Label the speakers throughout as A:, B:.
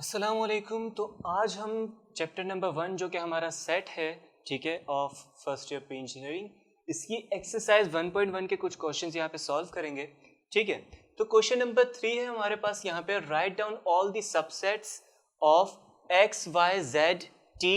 A: अस्सलाम वालेकुम। तो आज हम चैप्टर नंबर 1 जो कि हमारा सेट है, ठीक है, of first year pre engineering, इसकी एक्सरसाइज 1.1 के कुछ क्वेश्चंस यहाँ पे सॉल्व करेंगे। ठीक है, तो क्वेश्चन नंबर 3 है हमारे पास यहाँ पे, write down all the subsets of X Y Z T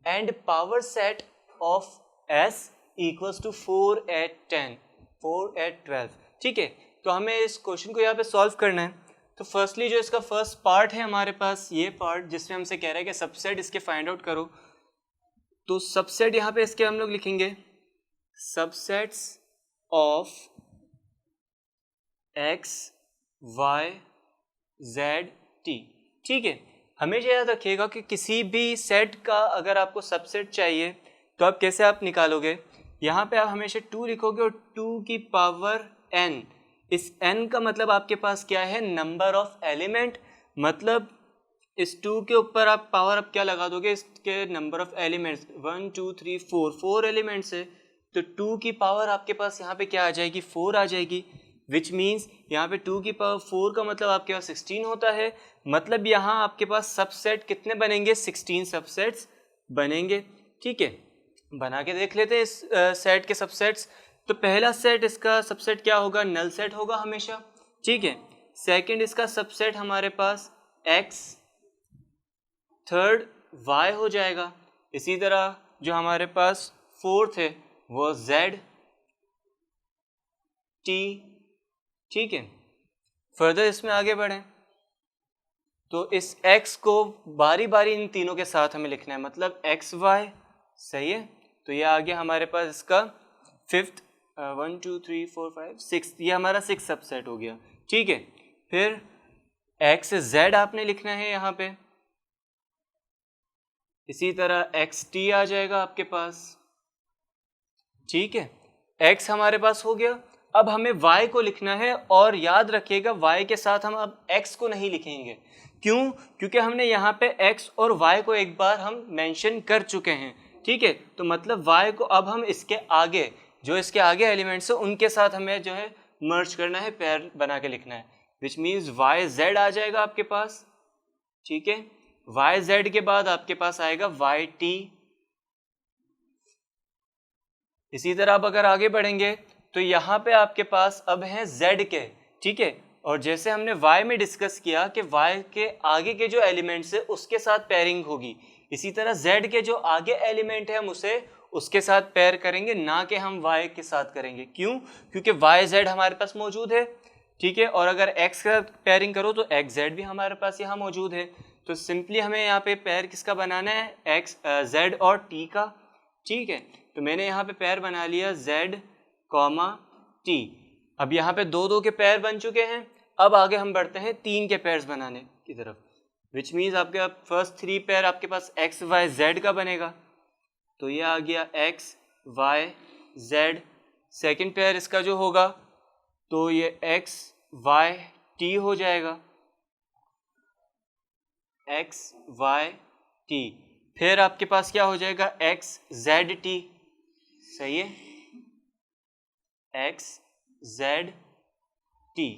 A: and power set of S equals to 4 8 10 4 8 12। ठीक है, तो हमें इस क्वेश्चन को यहाँ पे सॉल्व करना है। तो फर्स्टली जो इसका फर्स्ट पार्ट है हमारे पास, ये पार्ट जिसमें हमसे कह रहा है कि सबसेट इसके फाइंड आउट करो। तो सबसेट यहाँ पे इसके हम लोग लिखेंगे subsets of X Y Z T. ठीक है, हमेशा याद रखिएगा कि किसी भी सेट का अगर आपको सबसेट चाहिए तो आप कैसे आप निकालोगे, यहाँ पे आप हमेशा 2 लिखोगे और 2 की पावर n। इस n का मतलब आपके पास क्या है, नंबर ऑफ एलिमेंट। मतलब इस 2 के ऊपर आप पावर अब क्या लगा दोगे, इसके नंबर ऑफ एलिमेंट्स 1 2 3 4 एलिमेंट्स है, तो 2 की पावर आपके पास यहाँ पे क्या आ जाएगी, 4 आ जाएगी। विच मीन्स यहाँ पे 2 की पावर 4 का मतलब आपके पास 16 होता है। मतलब यहाँ आपके पास सबसेट कितने बनेंगे, 16 सबसेट्स बनेंगे। ठीक है, बना के देख लेते हैं इस सेट के सबसेट्स। तो पहला सेट इसका सबसेट क्या होगा, नल सेट होगा हमेशा। ठीक है, सेकंड इसका सबसेट हमारे पास x, थर्ड y हो जाएगा। इसी तरह जो हमारे पास फोर्थ है वो z t। ठीक है, फर्दर इसमें आगे बढ़ें तो इस x को बारी बारी इन तीनों के साथ हमें लिखना है, मतलब x y। सही है, तो ये आ गया हमारे पास इसका फिफ्थ 1 2 3 4 5 6, ये हमारा 6 सबसेट हो गया। ठीक है, फिर एक्स जेड आपने लिखना है यहाँ पे। इसी तरह एक्स टी आ जाएगा आपके पास। ठीक है, एक्स हमारे पास हो गया। अब हमें y को लिखना है, और याद रखिएगा y के साथ हम अब x को नहीं लिखेंगे। क्यों? क्योंकि हमने यहाँ पे x और y को एक बार हम मेंशन कर चुके हैं। ठीक है, तो मतलब y को अब हम इसके आगे, जो इसके आगे एलिमेंट्स है उनके साथ हमें जो है मर्ज करना है, पेयर बना के लिखना है। विच मीन्स वाई जेड आ जाएगा आपके पास। ठीक है, वाई जेड के बाद आपके पास आएगा वाई टी। इसी तरह अब अगर आगे बढ़ेंगे तो यहाँ पे आपके पास अब हैं जेड के। ठीक है, और जैसे हमने y में डिस्कस किया कि y के आगे के जो एलिमेंट्स है उसके साथ पेयरिंग होगी, इसी तरह z के जो आगे एलिमेंट है हम उसे उसके साथ पेयर करेंगे, ना कि हम y के साथ करेंगे। क्यों? क्योंकि y z हमारे पास मौजूद है। ठीक है, और अगर x का पेयरिंग करो तो x z भी हमारे पास यहाँ मौजूद है। तो सिंपली हमें यहाँ पे पेयर किसका बनाना है, x z और t का। ठीक है, तो मैंने यहाँ पे पेयर बना लिया z कॉमा t। अब यहाँ पे 2 के पेयर बन चुके हैं। अब आगे हम बढ़ते हैं 3 के पेयर्स बनाने की तरफ। विच मीन्स आपके फर्स्ट 3 पेयर आपके पास x y z का बनेगा, तो ये आ गया x y z। Second pair इसका जो होगा तो ये x y t हो जाएगा, x y t। फिर आपके पास क्या हो जाएगा, x z t। सही है, x z t।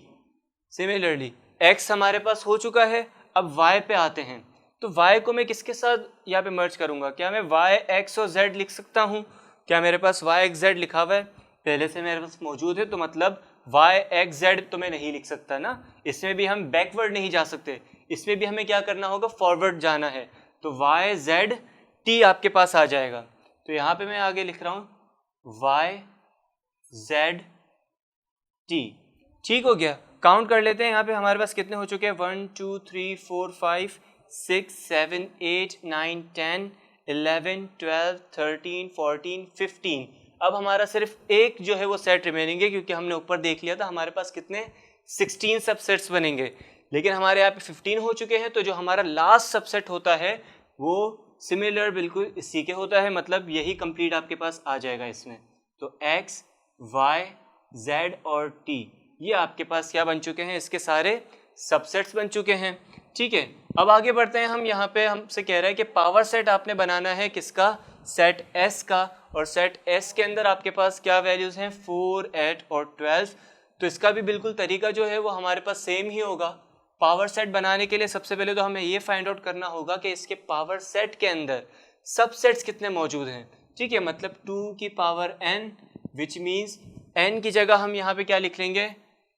A: Similarly x हमारे पास हो चुका है। अब y पे आते हैं, तो y को मैं किसके साथ यहाँ पे मर्ज करूँगा, क्या मैं y x और z लिख सकता हूँ? क्या मेरे पास y x z लिखा हुआ है पहले से मेरे पास मौजूद है, तो मतलब y x z तो मैं नहीं लिख सकता ना। इसमें भी हम बैकवर्ड नहीं जा सकते, इसमें भी हमें क्या करना होगा, फॉरवर्ड जाना है। तो y z t आपके पास आ जाएगा। तो यहाँ पे मैं आगे लिख रहा हूँ y z t। ठीक हो गया, काउंट कर लेते हैं यहाँ पे हमारे पास कितने हो चुके हैं, 1 2 3 4 5 6 7 8 9 10 11 12 13 14 15। अब हमारा सिर्फ एक जो है वो सेट रिमेनिंग है, क्योंकि हमने ऊपर देख लिया था हमारे पास कितने 16 सबसेट्स बनेंगे, लेकिन हमारे यहाँ पे 15 हो चुके हैं। तो जो हमारा लास्ट सबसेट होता है वो सिमिलर बिल्कुल इसी के होता है, मतलब यही कंप्लीट आपके पास आ जाएगा इसमें। तो x y z और t ये आपके पास क्या बन चुके हैं, इसके सारे सबसेट्स बन चुके हैं। ठीक है, अब आगे बढ़ते हैं हम। यहाँ पे हमसे कह रहा है कि पावर सेट आपने बनाना है किसका, सेट S का, और सेट S के अंदर आपके पास क्या वैल्यूज हैं, 4 8 और 12। तो इसका भी बिल्कुल तरीका जो है वो हमारे पास सेम ही होगा। पावर सेट बनाने के लिए सबसे पहले तो हमें ये फाइंड आउट करना होगा कि इसके पावर सेट के अंदर सबसेट्स कितने मौजूद हैं। ठीक है, मतलब 2 की power n, which means n की जगह हम यहाँ पे क्या लिख लेंगे,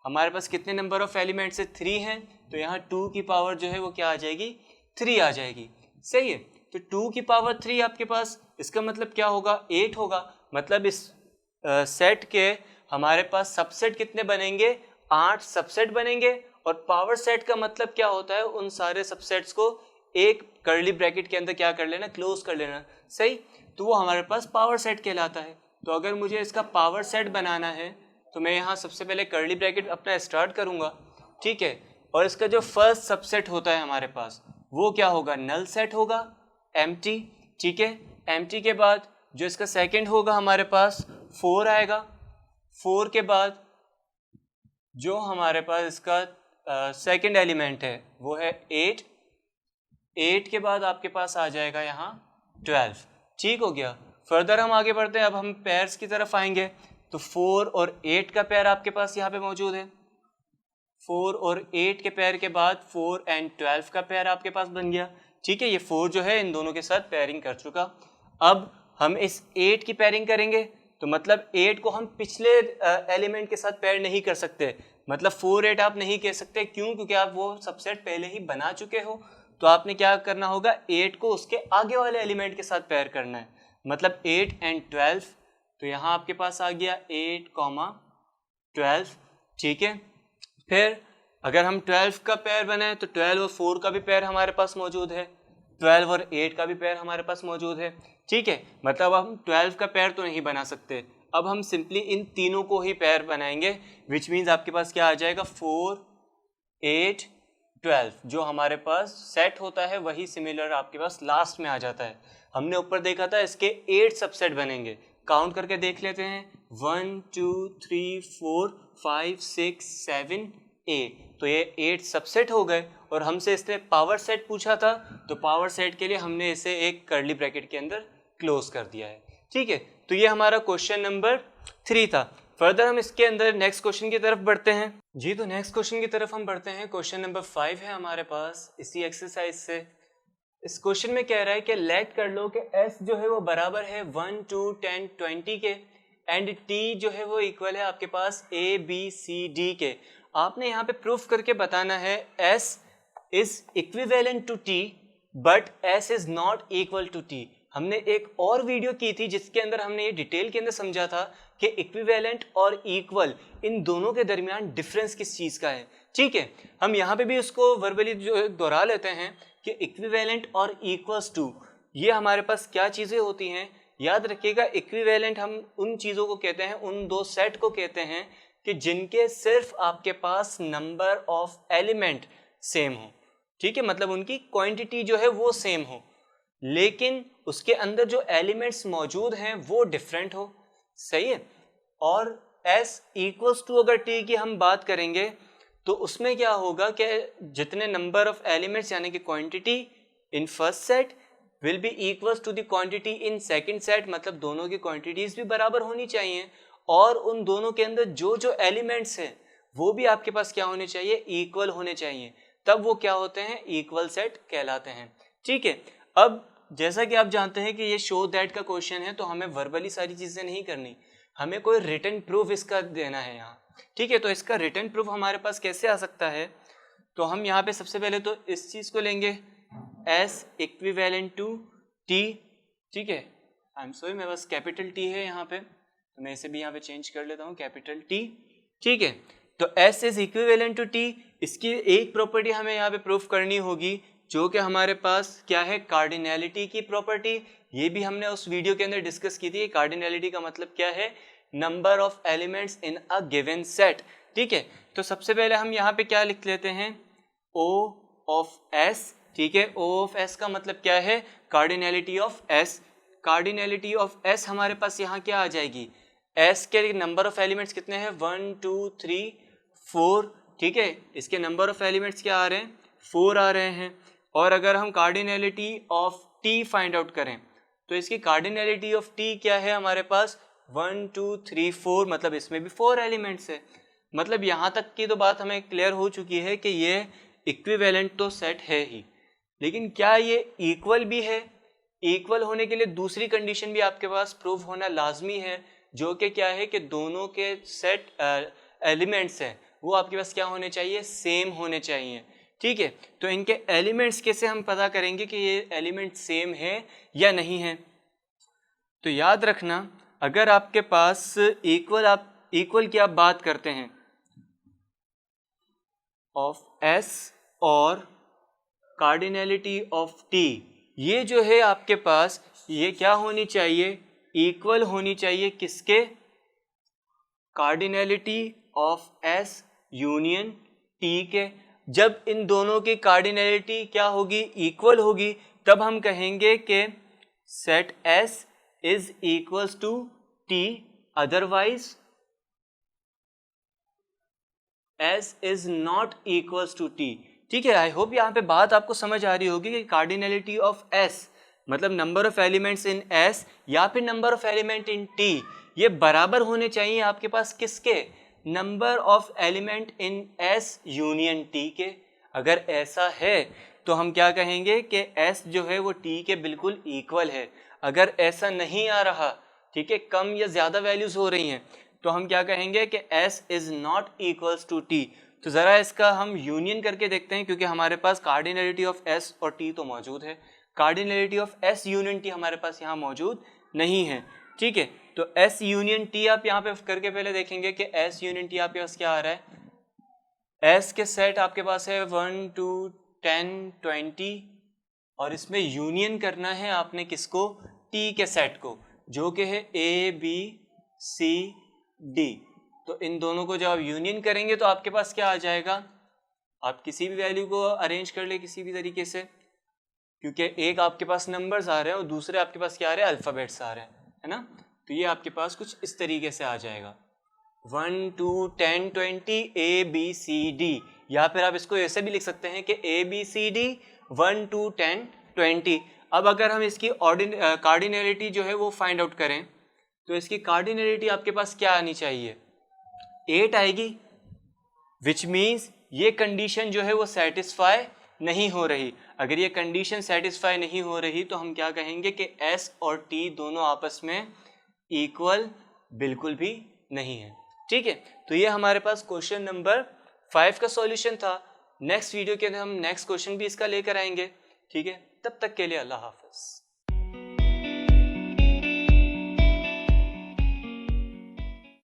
A: हमारे पास कितने नंबर ऑफ एलिमेंट्स है, 3 हैं, तो यहाँ 2 की पावर जो है वो क्या आ जाएगी, 3 आ जाएगी। सही है, तो 2 की पावर 3 आपके पास, इसका मतलब क्या होगा, 8 होगा। मतलब इस सेट के हमारे पास सबसेट कितने बनेंगे, 8 सबसेट बनेंगे। और पावर सेट का मतलब क्या होता है, उन सारे सबसेट्स को एक कर्ली ब्रैकेट के अंदर क्या कर लेना, क्लोज कर लेना। सही, तो वो हमारे पास पावर सेट कहलाता है। तो अगर मुझे इसका पावर सेट बनाना है तो मैं यहाँ सबसे पहले कर्ली ब्रैकेट अपना स्टार्ट करूँगा। ठीक है, और इसका जो फर्स्ट सबसेट होता है हमारे पास वो क्या होगा, नल सेट होगा, एम्प्टी। ठीक है, एम्प्टी के बाद जो इसका सेकंड होगा हमारे पास 4 आएगा। 4 के बाद जो हमारे पास इसका सेकंड एलिमेंट है वो है 8। 8 के बाद आपके पास आ जाएगा यहाँ 12। ठीक हो गया, फर्दर हम आगे बढ़ते हैं। अब हम पेयर्स की तरफ आएंगे तो 4 और 8 का पेयर आपके पास यहाँ पे मौजूद है। 4 और 8 के पेयर के बाद 4 एंड 12 का पेयर आपके पास बन गया। ठीक है, ये 4 जो है इन दोनों के साथ पेयरिंग कर चुका। अब हम इस 8 की पेयरिंग करेंगे, तो मतलब 8 को हम पिछले एलिमेंट के साथ पेयर नहीं कर सकते। मतलब 4 8 आप नहीं कह सकते, क्यों, क्योंकि आप वो सबसेट पहले ही बना चुके हो। तो आपने क्या करना होगा, 8 को उसके आगे वाले एलिमेंट के साथ पेयर करना है। मतलब 8 एंड 12, तो यहाँ आपके पास आ गया 8, 12। ठीक है, फिर अगर हम 12 का पेयर बनाए तो 12 और 4 का भी पेयर हमारे पास मौजूद है, 12 और 8 का भी पेयर हमारे पास मौजूद है। ठीक है, मतलब हम 12 का पेयर तो नहीं बना सकते, अब हम सिंपली इन तीनों को ही पेयर बनाएंगे, विच मीन्स आपके पास क्या आ जाएगा, 4 8 12। जो हमारे पास सेट होता है वही सिमिलर आपके पास लास्ट में आ जाता है। हमने ऊपर देखा था इसके 8 सबसेट बनेंगे, काउंट करके देख लेते हैं, 1 2 3 4 5 6 7 8। तो ये 8 सबसेट हो गए। और हमसे इसने पावर सेट पूछा था, तो पावर सेट के लिए हमने इसे एक कर्ली ब्रैकेट के अंदर क्लोज कर दिया है। ठीक है, तो ये हमारा क्वेश्चन नंबर 3 था। फर्दर हम इसके अंदर नेक्स्ट क्वेश्चन की तरफ बढ़ते हैं। जी, तो नेक्स्ट क्वेश्चन की तरफ हम बढ़ते हैं। क्वेश्चन नंबर 5 है हमारे पास इसी एक्सरसाइज से। इस क्वेश्चन में कह रहा है कि लेट कर लो कि s जो है वो बराबर है 1 2 10 20 के, एंड t जो है वो इक्वल है आपके पास a b c d के। आपने यहाँ पे प्रूफ करके बताना है s is equivalent to t but s is not equal to t। हमने एक और वीडियो की थी जिसके अंदर हमने ये डिटेल के अंदर समझा था कि इक्विवेलेंट और इक्वल इन दोनों के दरमियान डिफरेंस किस चीज़ का है। ठीक है, हम यहाँ पे भी उसको वर्बली जो दोहरा लेते हैं कि इक्विवेलेंट और इक्वल्स टू, ये हमारे पास क्या चीज़ें होती हैं। याद रखिएगा, इक्विवेलेंट हम उन चीज़ों को कहते हैं, उन दो सेट को कहते हैं कि जिनके सिर्फ आपके पास नंबर ऑफ एलिमेंट सेम हो। ठीक है, मतलब उनकी क्वांटिटी जो है वो सेम हो, लेकिन उसके अंदर जो एलिमेंट्स मौजूद हैं वो डिफरेंट हो। सही है, और s इक्वल्स टू अगर t की हम बात करेंगे तो उसमें क्या होगा कि जितने नंबर ऑफ एलिमेंट्स यानी कि quantity in first set will be equals to the quantity in second set, मतलब दोनों की क्वांटिटीज भी बराबर होनी चाहिए, और उन दोनों के अंदर जो जो एलिमेंट्स हैं वो भी आपके पास क्या होने चाहिए, इक्वल होने चाहिए, तब वो क्या होते हैं, इक्वल सेट कहलाते हैं। ठीक है, अब जैसा कि आप जानते हैं कि ये शो दैट का क्वेश्चन है, तो हमें वर्बली सारी चीज़ें नहीं करनी, हमें कोई रिटन प्रूफ इसका देना है यहाँ। ठीक है, तो इसका रिटन प्रूफ हमारे पास कैसे आ सकता है, तो हम यहाँ पे सबसे पहले तो इस चीज़ को लेंगे s इक्विवेलेंट टू t। ठीक है, आई एम सॉरी, मेरे पास कैपिटल T है यहाँ पे, तो मैं इसे भी यहाँ पे चेंज कर लेता हूँ, कैपिटल T। ठीक है, तो s is equivalent to t। इसकी एक प्रॉपर्टी हमें यहाँ पे प्रूफ करनी होगी जो कि हमारे पास क्या है, कार्डिनैलिटी की प्रॉपर्टी। ये भी हमने उस वीडियो के अंदर डिस्कस की थी। कार्डिनैलिटी का मतलब क्या है, number of elements in a given set. ठीक है, तो सबसे पहले हम यहाँ पे क्या लिख लेते हैं, O ऑफ S। ठीक है, O ऑफ S का मतलब क्या है, cardinality of S। Cardinality of S हमारे पास यहाँ क्या आ जाएगी, S के नंबर ऑफ एलिमेंट्स कितने हैं, 1 2 3 4। ठीक है, इसके नंबर ऑफ एलिमेंट्स क्या आ रहे हैं, 4 आ रहे हैं। और अगर हम cardinality of t find out करें तो इसकी कार्डिनैलिटी ऑफ t क्या है हमारे पास, 1 2 3 4, मतलब इसमें भी 4 एलिमेंट्स है। मतलब यहाँ तक की तो बात हमें क्लियर हो चुकी है कि ये इक्विवेलेंट तो सेट है ही, लेकिन क्या ये इक्वल भी है? इक्वल होने के लिए दूसरी कंडीशन भी आपके पास प्रूव होना लाजमी है, जो कि क्या है कि दोनों के सेट एलिमेंट्स हैं वो आपके पास क्या होने चाहिए? सेम होने चाहिए। ठीक है, तो इनके एलिमेंट्स कैसे हम पता करेंगे कि ये एलिमेंट सेम है या नहीं है? तो याद रखना, अगर आपके पास इक्वल की आप बात करते हैं ऑफ एस और कार्डिनैलिटी ऑफ टी, ये जो है आपके पास ये क्या होनी चाहिए? इक्वल होनी चाहिए किसके? Cardinality of S union T के। जब इन दोनों की कार्डिनैलिटी क्या होगी? इक्वल होगी, तब हम कहेंगे कि set S is equals to T, otherwise S is not equals to T. ठीक है, आई होप यहाँ पे बात आपको समझ आ रही होगी कि कार्डिनैलिटी ऑफ एस मतलब number of elements in S या फिर number of element in T, ये बराबर होने चाहिए आपके पास किसके? Number of element in S union T के। अगर ऐसा है तो हम क्या कहेंगे कि एस जो है वो टी के बिल्कुल इक्वल है। अगर ऐसा नहीं आ रहा, ठीक है, कम या ज़्यादा वैल्यूज़ हो रही हैं, तो हम क्या कहेंगे कि S is not equals to T. तो ज़रा इसका हम यूनियन करके देखते हैं, क्योंकि हमारे पास कार्डिनैलिटी ऑफ एस और टी तो मौजूद है, cardinality of S union T हमारे पास यहाँ मौजूद नहीं है। ठीक है, तो एस यूनियन टी आप यहाँ पे करके पहले देखेंगे कि एस यूनियन टी आपके पास क्या आ रहा है। एस के सेट आपके पास है 1 2 10 20, और इसमें यूनियन करना है आपने किसको? टी के सेट को, जो कि है ए बी सी डी। तो इन दोनों को जब आप यूनियन करेंगे तो आपके पास क्या आ जाएगा? आप किसी भी वैल्यू को अरेंज कर ले किसी भी तरीके से, क्योंकि एक आपके पास नंबर्स आ रहे हैं और दूसरे आपके पास क्या आ रहे हैं? अल्फ़ाबेट्स आ रहे हैं, है ना। तो ये आपके पास कुछ इस तरीके से आ जाएगा 1 2 10 20 ए बी सी डी, या फिर आप इसको ऐसे भी लिख सकते हैं कि ए बी सी डी 1 2 10 20। अब अगर हम इसकी कार्डिनैलिटी जो है वो फाइंड आउट करें, तो इसकी कार्डिनैलिटी आपके पास क्या आनी चाहिए? 8 आएगी, विच मीन्स ये कंडीशन जो है वो सेटिस्फाई नहीं हो रही। अगर ये कंडीशन सेटिस्फाई नहीं हो रही तो हम क्या कहेंगे कि एस और टी दोनों आपस में इक्वल बिल्कुल भी नहीं है। ठीक है, तो ये हमारे पास क्वेश्चन नंबर 5 का सॉल्यूशन था। नेक्स्ट वीडियो के अंदर हम नेक्स्ट क्वेश्चन भी इसका लेकर आएंगे। ठीक है, तब तक के लिए अल्लाह हाफ़िज़।